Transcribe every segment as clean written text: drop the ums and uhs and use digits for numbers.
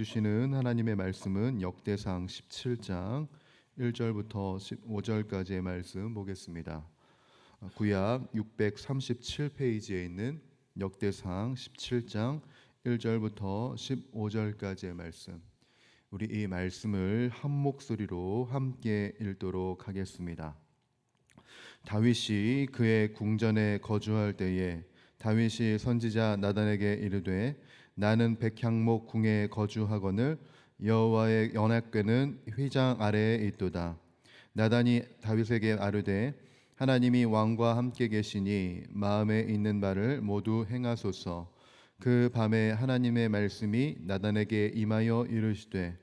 주시는 하나님의 말씀은 역대상 17장 1절부터 15절까지의 말씀 보겠습니다. 구약 637페이지에 있는 역대상 17장 1절부터 15절까지의 말씀. 우리 이 말씀을 한 목소리로 함께 읽도록 하겠습니다. 다윗이 그의 궁전에 거주할 때에 다윗이 선지자 나단에게 이르되 나는 백향목 궁에 거주하거늘 여호와의 언약궤는 휘장 아래에 있도다. 나단이 다윗에게 아뢰되 하나님이 왕과 함께 계시니 마음에 있는 바를 모두 행하소서. 그 밤에 하나님의 말씀이 나단에게 임하여 이르시되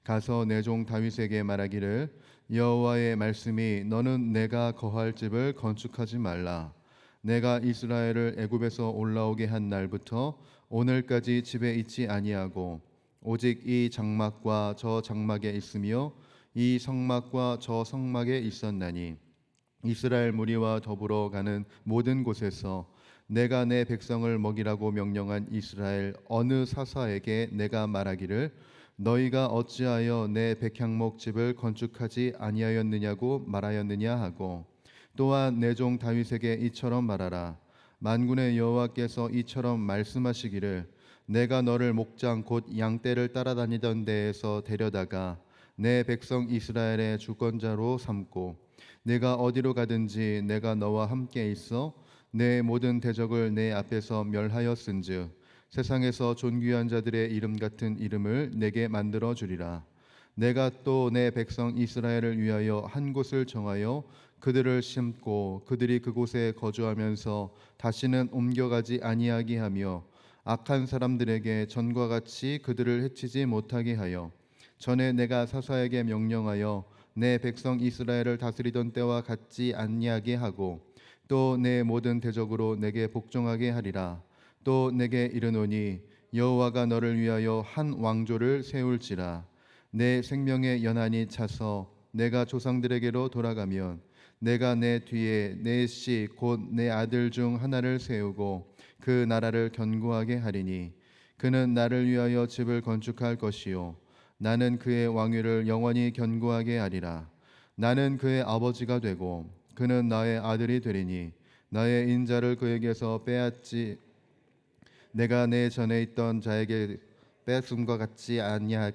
가서 내 종 다윗에게 말하기를 여호와의 말씀이 너는 내가 거할 집을 건축하지 말라. 내가 이스라엘을 애굽에서 올라오게 한 날부터 오늘까지 집에 있지 아니하고 오직 이 장막과 저 장막에 있으며 이 성막과 저 성막에 있었나니 이스라엘 무리와 더불어 가는 모든 곳에서 내가 내 백성을 먹이라고 명령한 이스라엘 어느 사사에게 내가 말하기를 너희가 어찌하여 내 백향목 집을 건축하지 아니하였느냐고 말하였느냐 하고 또한 내 종 다윗에게 이처럼 말하라. 만군의 여호와께서 이처럼 말씀하시기를 내가 너를 목장 곧 양떼를 따라다니던 데에서 데려다가 내 백성 이스라엘의 주권자로 삼고 내가 어디로 가든지 내가 너와 함께 있어 내 모든 대적을 내 앞에서 멸하였은즉 세상에서 존귀한 자들의 이름 같은 이름을 내게 만들어 주리라. 내가 또 내 백성 이스라엘을 위하여 한 곳을 정하여 그들을 심고 그들이 그곳에 거주하면서 다시는 옮겨가지 아니하게 하며 악한 사람들에게 전과 같이 그들을 해치지 못하게 하여 전에 내가 사사에게 명령하여 내 백성 이스라엘을 다스리던 때와 같지 아니하게 하고 또 내 모든 대적으로 내게 복종하게 하리라. 또 내게 이르노니 여호와가 너를 위하여 한 왕조를 세울지라. 내 생명의 연한이 차서 내가 조상들에게로 돌아가면 내가 내 뒤에 내 씨 곧 내 아들 중 하나를 세우고 그 나라를 견고하게 하리니 그는 나를 위하여 집을 건축할 것이요 나는 그의 왕위를 영원히 견고하게 하리라. 나는 그의 아버지가 되고 그는 나의 아들이 되리니 나의 인자를 그에게서 빼앗지 내가 내 전에 있던 자에게 빼앗음과 같지 아니할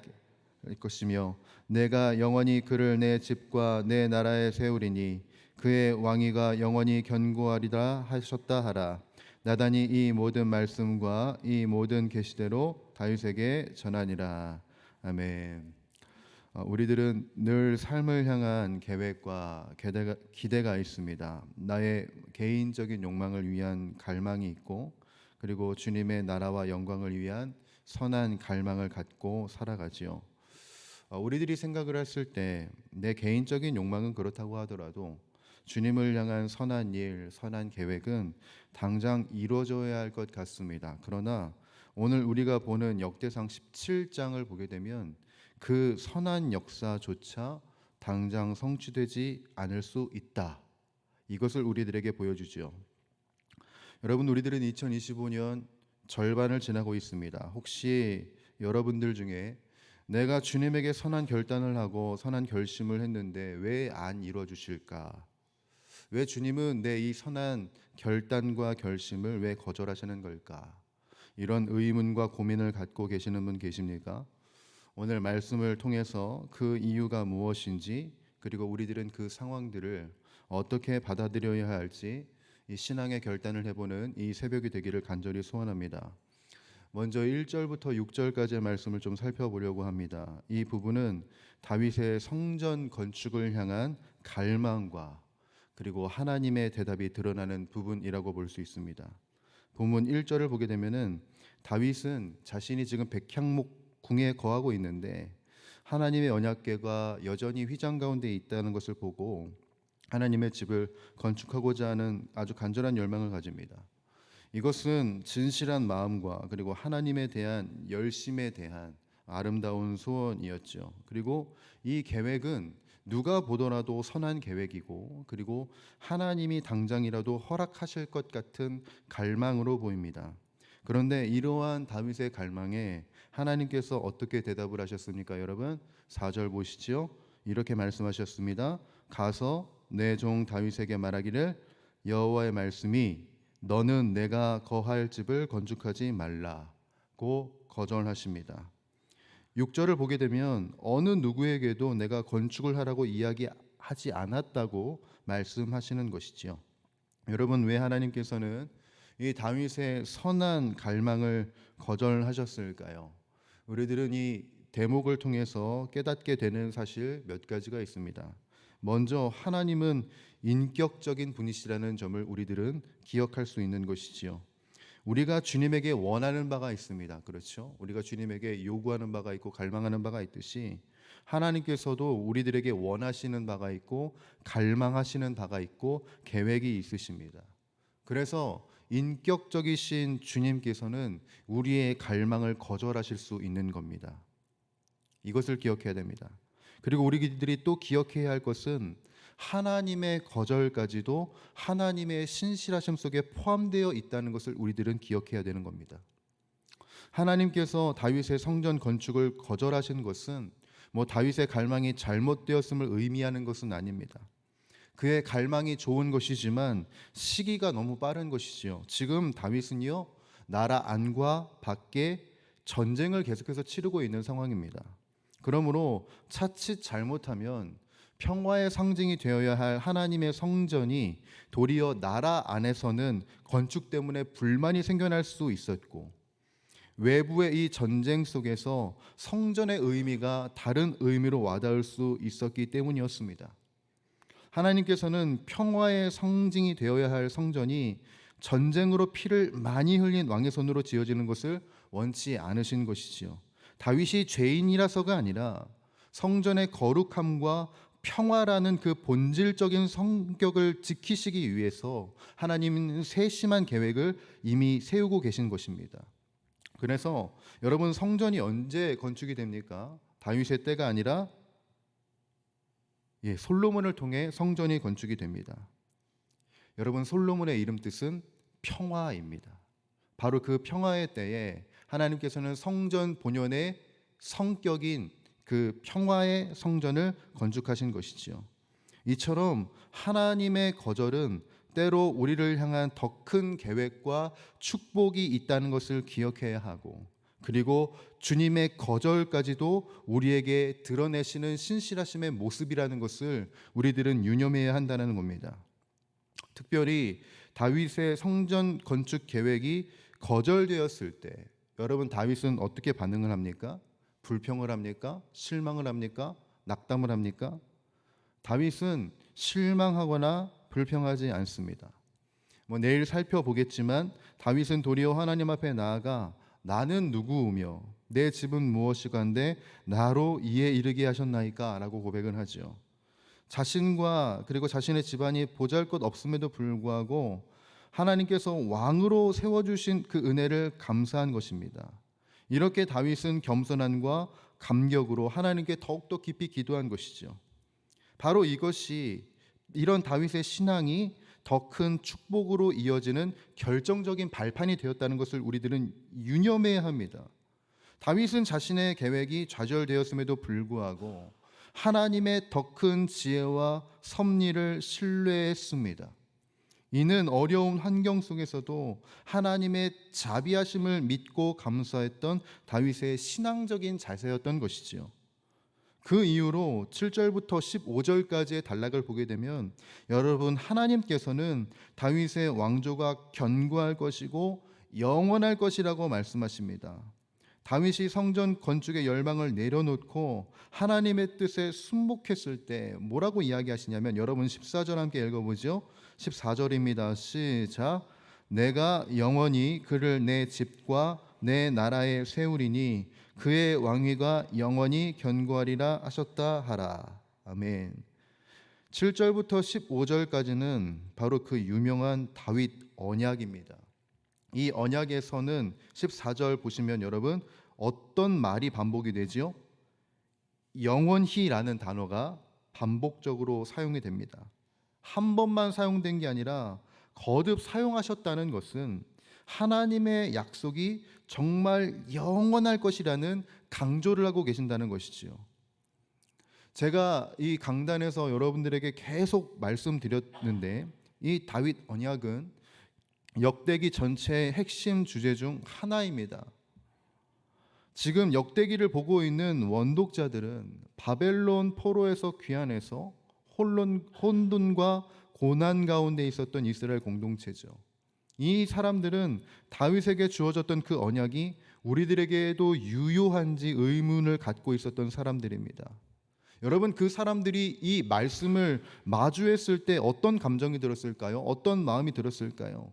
것이며 내가 영원히 그를 내 집과 내 나라에 세우리니 그의 왕위가 영원히 견고하리라 하셨다 하라. 나단이 이 모든 말씀과 이 모든 계시대로 다윗에게 전하니라. 아멘. 우리들은 늘 삶을 향한 계획과 기대가 있습니다. 나의 개인적인 욕망을 위한 갈망이 있고 그리고 주님의 나라와 영광을 위한 선한 갈망을 갖고 살아가지요. 우리들이 생각을 했을 때 내 개인적인 욕망은 그렇다고 하더라도 주님을 향한 선한 일, 선한 계획은 당장 이루어져야 할 것 같습니다. 그러나 오늘 우리가 보는 역대상 17장을 보게 되면 그 선한 역사조차 당장 성취되지 않을 수 있다. 이것을 우리들에게 보여주죠. 여러분, 우리들은 2025년 절반을 지나고 있습니다. 혹시 여러분들 중에 내가 주님에게 선한 결단을 하고 선한 결심을 했는데 왜 안 이루어 주실까? 왜 주님은 내 이 선한 결단과 결심을 왜 거절하시는 걸까? 이런 의문과 고민을 갖고 계시는 분 계십니까? 오늘 말씀을 통해서 그 이유가 무엇인지 그리고 우리들은 그 상황들을 어떻게 받아들여야 할지 이 신앙의 결단을 해보는 이 새벽이 되기를 간절히 소원합니다. 먼저 1절부터 6절까지의 말씀을 좀 살펴보려고 합니다. 이 부분은 다윗의 성전 건축을 향한 갈망과 그리고 하나님의 대답이 드러나는 부분이라고 볼 수 있습니다. 본문 1절을 보게 되면은 다윗은 자신이 지금 백향목 궁에 거하고 있는데 하나님의 언약궤가 여전히 휘장 가운데 있다는 것을 보고 하나님의 집을 건축하고자 하는 아주 간절한 열망을 가집니다. 이것은 진실한 마음과 그리고 하나님에 대한 열심에 대한 아름다운 소원이었죠. 그리고 이 계획은 누가 보더라도 선한 계획이고 그리고 하나님이 당장이라도 허락하실 것 같은 갈망으로 보입니다. 그런데 이러한 다윗의 갈망에 하나님께서 어떻게 대답을 하셨습니까? 여러분 4절 보시죠. 이렇게 말씀하셨습니다. 가서 내 종 다윗에게 말하기를 여호와의 말씀이 너는 내가 거할 집을 건축하지 말라고 거절하십니다. 6절을 보게 되면 어느 누구에게도 내가 건축을 하라고 이야기하지 않았다고 말씀하시는 것이지요. 여러분 왜 하나님께서는 이 다윗의 선한 갈망을 거절하셨을까요? 우리들은 이 대목을 통해서 깨닫게 되는 사실 몇 가지가 있습니다. 먼저 하나님은 인격적인 분이시라는 점을 우리들은 기억할 수 있는 것이지요. 우리가 주님에게 원하는 바가 있습니다. 그렇죠? 우리가 주님에게 요구하는 바가 있고 갈망하는 바가 있듯이 하나님께서도 우리들에게 원하시는 바가 있고 갈망하시는 바가 있고 계획이 있으십니다. 그래서 인격적이신 주님께서는 우리의 갈망을 거절하실 수 있는 겁니다. 이것을 기억해야 됩니다. 그리고 우리들이 또 기억해야 할 것은 하나님의 거절까지도 하나님의 신실하심 속에 포함되어 있다는 것을 우리들은 기억해야 되는 겁니다. 하나님께서 다윗의 성전 건축을 거절하신 것은 다윗의 갈망이 잘못되었음을 의미하는 것은 아닙니다. 그의 갈망이 좋은 것이지만 시기가 너무 빠른 것이지요. 지금 다윗은요, 나라 안과 밖에 전쟁을 계속해서 치르고 있는 상황입니다. 그러므로 자칫 잘못하면 평화의 상징이 되어야 할 하나님의 성전이 도리어 나라 안에서는 건축 때문에 불만이 생겨날 수 있었고, 외부의 이 전쟁 속에서 성전의 의미가 다른 의미로 와닿을 수 있었기 때문이었습니다. 하나님께서는 평화의 상징이 되어야 할 성전이 전쟁으로 피를 많이 흘린 왕의 손으로 지어지는 것을 원치 않으신 것이지요. 다윗이 죄인이라서가 아니라 성전의 거룩함과 평화라는 그 본질적인 성격을 지키시기 위해서 하나님은 세심한 계획을 이미 세우고 계신 것입니다. 그래서 여러분 성전이 언제 건축이 됩니까? 다윗의 때가 아니라 솔로몬을 통해 성전이 건축이 됩니다. 여러분 솔로몬의 이름 뜻은 평화입니다. 바로 그 평화의 때에 하나님께서는 성전 본연의 성격인 그 평화의 성전을 건축하신 것이지요. 이처럼 하나님의 거절은 때로 우리를 향한 더 큰 계획과 축복이 있다는 것을 기억해야 하고, 그리고 주님의 거절까지도 우리에게 드러내시는 신실하심의 모습이라는 것을 우리들은 유념해야 한다는 겁니다. 특별히 다윗의 성전 건축 계획이 거절되었을 때 여러분 다윗은 어떻게 반응을 합니까? 불평을 합니까? 실망을 합니까? 낙담을 합니까? 다윗은 실망하거나 불평하지 않습니다. 내일 살펴보겠지만 다윗은 도리어 하나님 앞에 나아가 나는 누구우며 내 집은 무엇이간데 나로 이에 이르게 하셨나이까? 라고 고백을 하죠. 자신과 그리고 자신의 집안이 보잘것없음에도 불구하고 하나님께서 왕으로 세워주신 그 은혜를 감사한 것입니다. 이렇게 다윗은 겸손함과 감격으로 하나님께 더욱더 깊이 기도한 것이죠. 바로 이런 다윗의 신앙이 더 큰 축복으로 이어지는 결정적인 발판이 되었다는 것을 우리들은 유념해야 합니다. 다윗은 자신의 계획이 좌절되었음에도 불구하고 하나님의 더 큰 지혜와 섭리를 신뢰했습니다. 이는 어려운 환경 속에서도 하나님의 자비하심을 믿고 감사했던 다윗의 신앙적인 자세였던 것이지요. 그 이후로 7절부터 15절까지의 단락을 보게 되면 여러분 하나님께서는 다윗의 왕조가 견고할 것이고 영원할 것이라고 말씀하십니다. 다윗이 성전 건축의 열망을 내려놓고 하나님의 뜻에 순복했을 때 뭐라고 이야기하시냐면 여러분 14절 함께 읽어보죠. 14절입니다. 시작. 내가 영원히 그를 내 집과 내 나라에 세우리니 그의 왕위가 영원히 견고하리라 하셨다 하라. 아멘. 7절부터 15절까지는 바로 그 유명한 다윗 언약입니다. 이 언약에서는 14절 보시면 여러분 어떤 말이 반복이 되지요? 영원히라는 단어가 반복적으로 사용이 됩니다. 한 번만 사용된 게 아니라 거듭 사용하셨다는 것은 하나님의 약속이 정말 영원할 것이라는 강조를 하고 계신다는 것이지요. 제가 이 강단에서 여러분들에게 계속 말씀드렸는데, 이 다윗 언약은 역대기 전체의 핵심 주제 중 하나입니다. 지금 역대기를 보고 있는 원독자들은 바벨론 포로에서 귀환해서 혼돈과 고난 가운데 있었던 이스라엘 공동체죠. 이 사람들은 다윗에게 주어졌던 그 언약이 우리들에게도 유효한지 의문을 갖고 있었던 사람들입니다. 여러분, 그 사람들이 이 말씀을 마주했을 때 어떤 감정이 들었을까요? 어떤 마음이 들었을까요?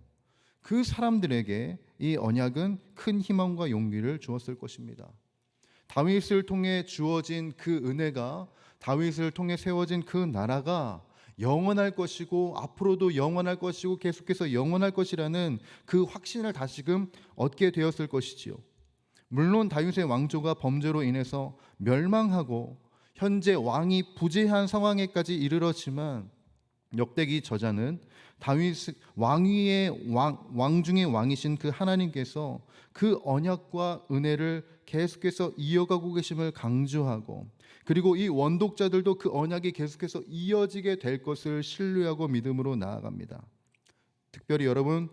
그 사람들에게 이 언약은 큰 희망과 용기를 주었을 것입니다. 다윗을 통해 주어진 그 은혜가, 다윗을 통해 세워진 그 나라가 영원할 것이고 앞으로도 영원할 것이고 계속해서 영원할 것이라는 그 확신을 다시금 얻게 되었을 것이지요. 물론 다윗의 왕조가 범죄로 인해서 멸망하고 현재 왕이 부재한 상황에까지 이르렀지만, 역대기 저자는 다윗 왕위의 왕 중의 왕이신 그 하나님께서 그 언약과 은혜를 계속해서 이어가고 계심을 강조하고, 그리고 이 원독자들도 그 언약이 계속해서 이어지게 될 것을 신뢰하고 믿음으로 나아갑니다. 특별히 여러분,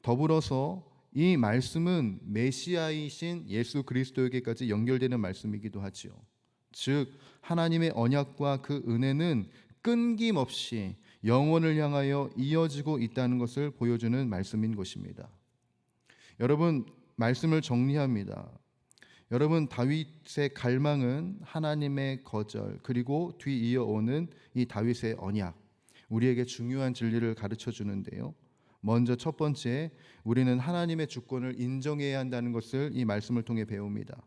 더불어서 이 말씀은 메시아이신 예수 그리스도에게까지 연결되는 말씀이기도 하지요. 즉 하나님의 언약과 그 은혜는 끊김없이 영원을 향하여 이어지고 있다는 것을 보여주는 말씀인 것입니다. 여러분, 말씀을 정리합니다. 여러분, 다윗의 갈망은 하나님의 거절, 그리고 뒤이어오는 이 다윗의 언약, 우리에게 중요한 진리를 가르쳐 주는데요. 먼저 첫 번째, 우리는 하나님의 주권을 인정해야 한다는 것을 이 말씀을 통해 배웁니다.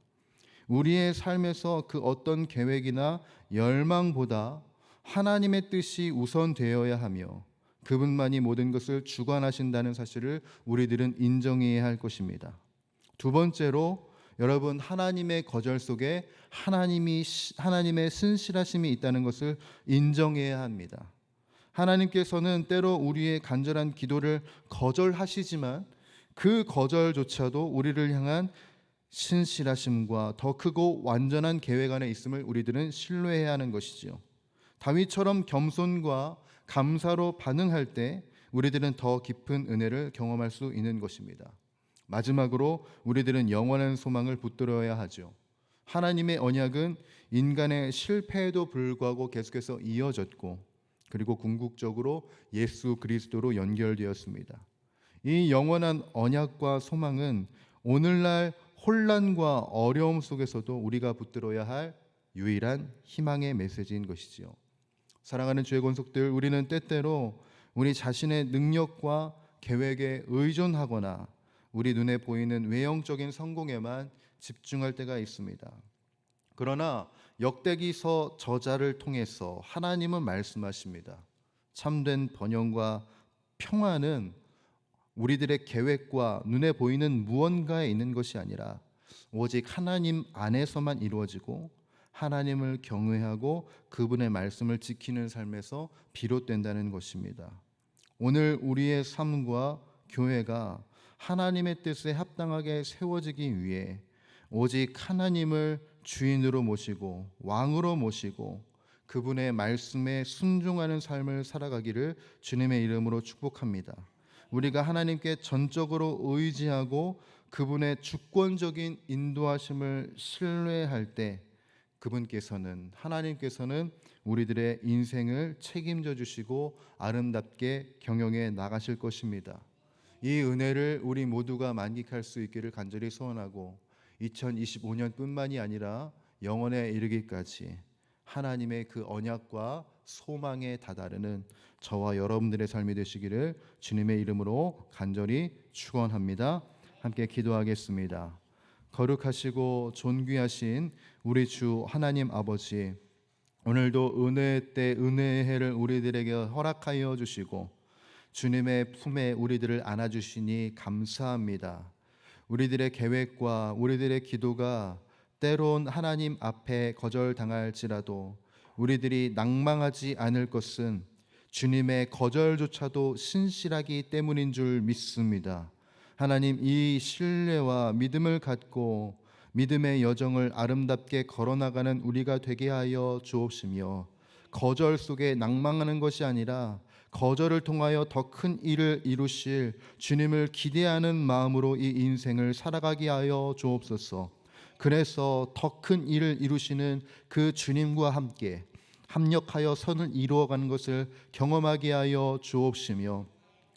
우리의 삶에서 그 어떤 계획이나 열망보다 하나님의 뜻이 우선되어야 하며 그분만이 모든 것을 주관하신다는 사실을 우리들은 인정해야 할 것입니다. 두 번째로, 여러분, 하나님의 거절 속에 하나님의 신실하심이 있다는 것을 인정해야 합니다. 하나님께서는 때로 우리의 간절한 기도를 거절하시지만 그 거절조차도 우리를 향한 신실하심과 더 크고 완전한 계획 안에 있음을 우리들은 신뢰해야 하는 것이지요. 다윗처럼 겸손과 감사로 반응할 때 우리들은 더 깊은 은혜를 경험할 수 있는 것입니다. 마지막으로, 우리들은 영원한 소망을 붙들어야 하죠. 하나님의 언약은 인간의 실패에도 불구하고 계속해서 이어졌고, 그리고 궁극적으로 예수 그리스도로 연결되었습니다. 이 영원한 언약과 소망은 오늘날 혼란과 어려움 속에서도 우리가 붙들어야 할 유일한 희망의 메시지인 것이지요. 사랑하는 주의 권속들, 우리는 때때로 우리 자신의 능력과 계획에 의존하거나 우리 눈에 보이는 외형적인 성공에만 집중할 때가 있습니다. 그러나 역대기서 저자를 통해서 하나님은 말씀하십니다. 참된 번영과 평안은 우리들의 계획과 눈에 보이는 무언가에 있는 것이 아니라 오직 하나님 안에서만 이루어지고, 하나님을 경외하고 그분의 말씀을 지키는 삶에서 비롯된다는 것입니다. 오늘 우리의 삶과 교회가 하나님의 뜻에 합당하게 세워지기 위해 오직 하나님을 주인으로 모시고 왕으로 모시고 그분의 말씀에 순종하는 삶을 살아가기를 주님의 이름으로 축복합니다. 우리가 하나님께 전적으로 의지하고 그분의 주권적인 인도하심을 신뢰할 때 하나님께서는 우리들의 인생을 책임져 주시고 아름답게 경영해 나가실 것입니다. 이 은혜를 우리 모두가 만끽할 수 있기를 간절히 소원하고, 2025년뿐만이 아니라 영원에 이르기까지 하나님의 그 언약과 소망에 다다르는 저와 여러분들의 삶이 되시기를 주님의 이름으로 간절히 축원합니다. 함께 기도하겠습니다. 거룩하시고 존귀하신 우리 주 하나님 아버지, 오늘도 은혜의 때 은혜의 해를 우리들에게 허락하여 주시고 주님의 품에 우리들을 안아주시니 감사합니다. 우리들의 계획과 우리들의 기도가 때론 하나님 앞에 거절당할지라도 우리들이 낭망하지 않을 것은 주님의 거절조차도 신실하기 때문인 줄 믿습니다. 하나님, 이 신뢰와 믿음을 갖고 믿음의 여정을 아름답게 걸어나가는 우리가 되게 하여 주옵시며, 거절 속에 낭망하는 것이 아니라 거절을 통하여 더 큰 일을 이루실 주님을 기대하는 마음으로 이 인생을 살아가게 하여 주옵소서. 그래서 더 큰 일을 이루시는 그 주님과 함께 합력하여 선을 이루어가는 것을 경험하게 하여 주옵시며,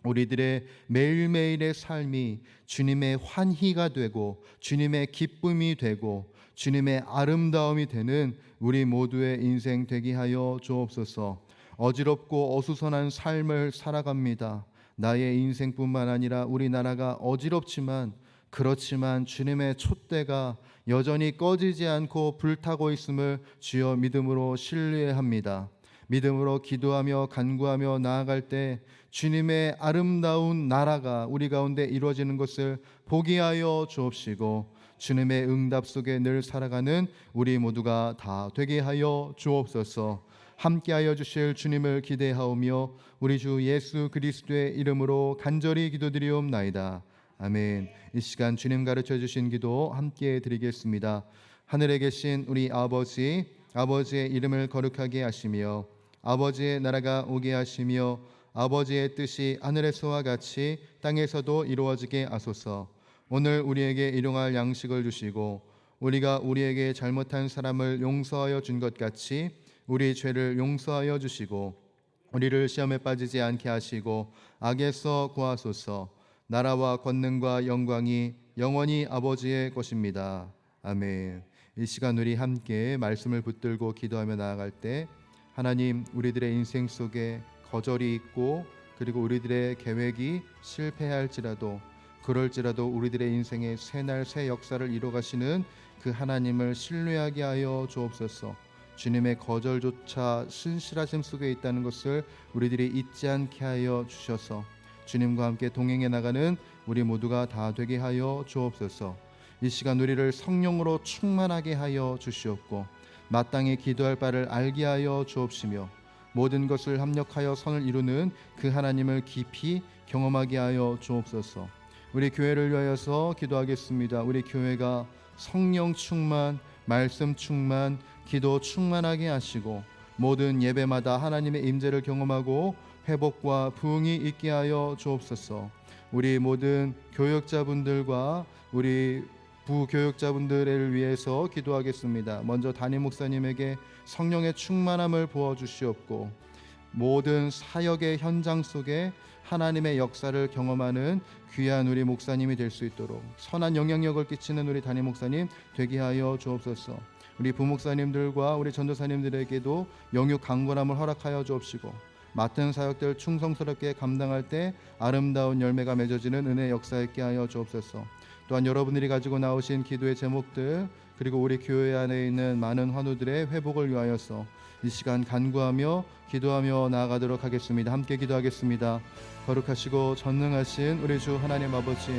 우리들의 매일매일의 삶이 주님의 환희가 되고 주님의 기쁨이 되고 주님의 아름다움이 되는 우리 모두의 인생 되게 하여 주옵소서. 어지럽고 어수선한 삶을 살아갑니다. 나의 인생뿐만 아니라 우리나라가 어지럽지만, 그렇지만 주님의 촛대가 여전히 꺼지지 않고 불타고 있음을 주여 믿음으로 신뢰합니다. 믿음으로 기도하며 간구하며 나아갈 때 주님의 아름다운 나라가 우리 가운데 이루어지는 것을 보게 하여 주옵시고, 주님의 응답 속에 늘 살아가는 우리 모두가 다 되게 하여 주옵소서. 함께하여 주실 주님을 기대하오며 우리 주 예수 그리스도의 이름으로 간절히 기도드리옵나이다. 아멘. 이 시간 주님 가르쳐 주신 기도 함께 드리겠습니다. 하늘에 계신 우리 아버지, 아버지의 이름을 거룩하게 하시며 아버지의 나라가 오게 하시며 아버지의 뜻이 하늘에서와 같이 땅에서도 이루어지게 하소서. 오늘 우리에게 일용할 양식을 주시고 우리가 우리에게 잘못한 사람을 용서하여 준 것 같이 우리 죄를 용서하여 주시고 우리를 시험에 빠지지 않게 하시고 악에서 구하소서. 나라와 권능과 영광이 영원히 아버지의 것입니다. 아멘. 이 시간 우리 함께 말씀을 붙들고 기도하며 나아갈 때, 하나님, 우리들의 인생 속에 거절이 있고 그리고 우리들의 계획이 실패할지라도, 그럴지라도 우리들의 인생에 새날 새 역사를 이뤄가시는 그 하나님을 신뢰하게 하여 주옵소서. 주님의 거절조차 신실하심 속에 있다는 것을 우리들이 잊지 않게 하여 주셔서 주님과 함께 동행해 나가는 우리 모두가 다 되게 하여 주옵소서. 이 시간 우리를 성령으로 충만하게 하여 주시옵고 마땅히 기도할 바를 알게 하여 주옵시며 모든 것을 합력하여 선을 이루는 그 하나님을 깊이 경험하게 하여 주옵소서. 우리 교회를 위하여서 기도하겠습니다. 우리 교회가 성령 충만, 말씀 충만, 기도 충만하게 하시고 모든 예배마다 하나님의 임재를 경험하고 회복과 부흥이 있게 하여 주옵소서. 우리 모든 교역자분들과 우리 부교역자분들을 위해서 기도하겠습니다. 먼저 담임 목사님에게 성령의 충만함을 부어주시옵고 모든 사역의 현장 속에 하나님의 역사를 경험하는 귀한 우리 목사님이 될 수 있도록 선한 영향력을 끼치는 우리 담임 목사님 되게 하여 주옵소서. 우리 부목사님들과 우리 전도사님들에게도 영육 강건함을 허락하여 주옵시고 맡은 사역들 충성스럽게 감당할 때 아름다운 열매가 맺어지는 은혜 역사 있게 하여 주옵소서. 또한 여러분들이 가지고 나오신 기도의 제목들, 그리고 우리 교회 안에 있는 많은 환우들의 회복을 위하여서 이 시간 간구하며 기도하며 나아가도록 하겠습니다. 함께 기도하겠습니다. 거룩하시고 전능하신 우리 주 하나님 아버지,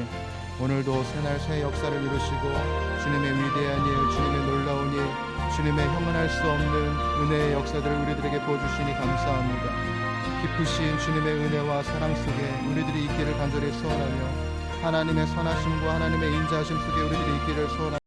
오늘도 새날 새 역사를 이루시고 주님의 위대한 일, 주님의 놀라운 일, 주님의 형언할 수 없는 은혜의 역사들을 우리들에게 보여주시니 감사합니다. 깊으신 주님의 은혜와 사랑 속에 우리들이 있기를 간절히 소원하며 하나님의 선하심과 하나님의 인자하심 속에 우리들이 있기를 소원합니다.